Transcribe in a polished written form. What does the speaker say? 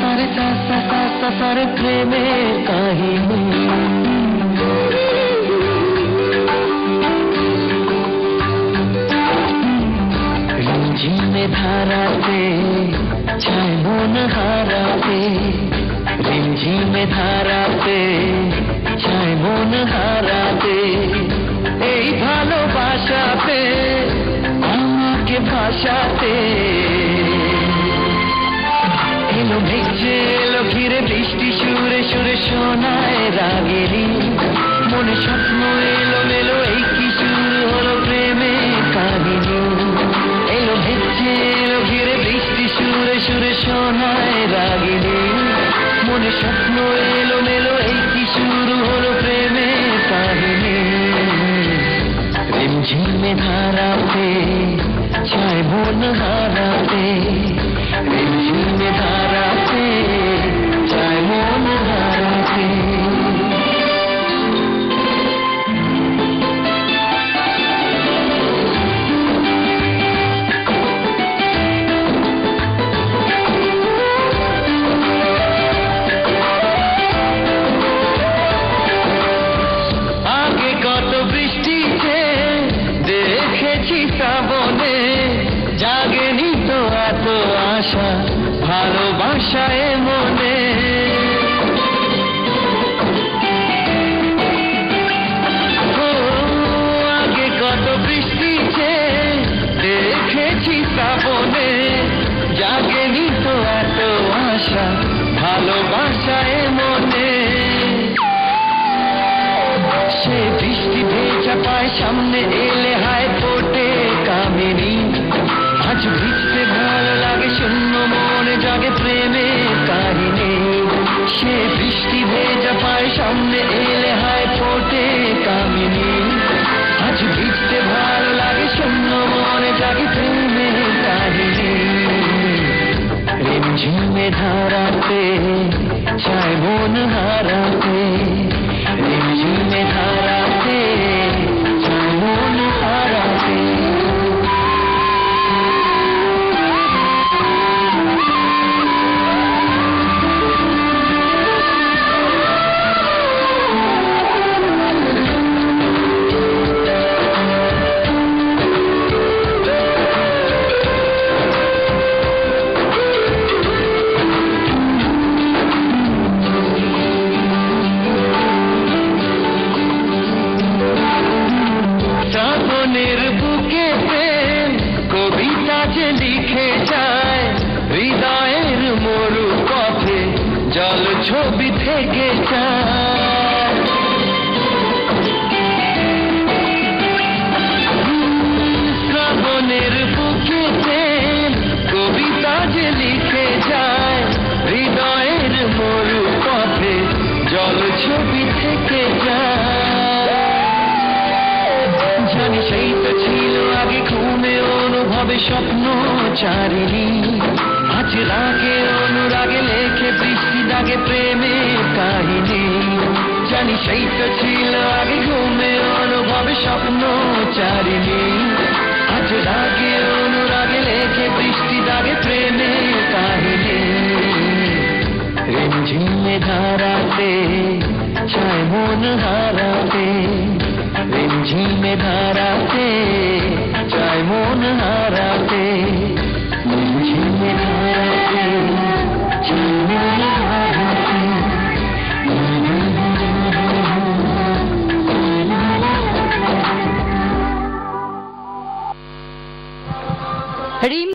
সারে সা সা সা সা সারে প্রেমের কাহিনী। রিমঝিমে ধারাতে চায় মন হারাতে, রিমঝিমে ধারাতে চায় মন হারাতে, এই ভালোবাসাতে আমাকে ভাসাতে। এলো মেঘে এলো ঘিরে বৃষ্টি সুরে সুরে শোনায় রাগেরি, মনে স্বপ্ন এলো মেলো এই কি শুরু হলো প্রেমের কাহিনী। এলো মেঘে এলো ঘিরে বৃষ্টি সুরে সুরে শোনায় রাগেরি, মনে স্বপ্ন এলো মেলো এই কি শুরু হলো প্রেমের কাহিনী। রিমঝিমে ধারাতে চায় মন হারাতে, রিমঝিমে ধারাতে চায় মন হারাতে। আগে কত বৃষ্টিতে দেখেছি শ্রাবণে, জাগেনি তো এত আশা ভালোবাসায় মনে। আগে কত বৃষ্টিতে দেখেছি শ্রাবণে, জাগেনি তো এত আশা ভালোবাসায় মনে। সে বৃষ্টি ভেজা পায় সামনে এলে হায় ফোটে কামিনী, আজ ভিজতে ভালো লাগে শূন্য মনে জাগে প্রেমের কাহিনী। সে বৃষ্টি ভেজা পায় সামনে এলে হায় ফোটে কামিনী, আজ ভিজতে ভালো লাগে শূন্য মনে জাগে প্রেমের কাহিনী। রিমঝিমে ধারাতে চায় মন হারাতে, রিমঝিমে ধারাতে চায় মন হারাতে। শ্রাবণের বুকে প্রেম কবিতা যে লিখে যায়, হৃদয়ের মরু পথে জল ছবি থেকে যায়। শ্রাবণের বুকে প্রেম কবিতা যে লিখে যায়, হৃদয়ের মরু পথে জল ছবি থেকে যায়। জানি সেই তো ছিল আগে ঘুমে অনুভবে স্বপ্ন চারিণী, আজ রাগে অনুরাগে লেখে বৃষ্টি দাগে প্রেমের কাহিনী। জানি সেই তো ছিল আগে ঘুমে অনুভবে স্বপ্ন চারিণী, আজ রাগে অনুরাগে লেখে বৃষ্টি দাগে প্রেমের কাহিনী। রিমঝিমে ধারাতে চায় মন হারাতে, রিমঝিমে ধারাতে চায় মন হারাতে, রিমঝিমে ধারাতে চায় মন হারাতে। রিম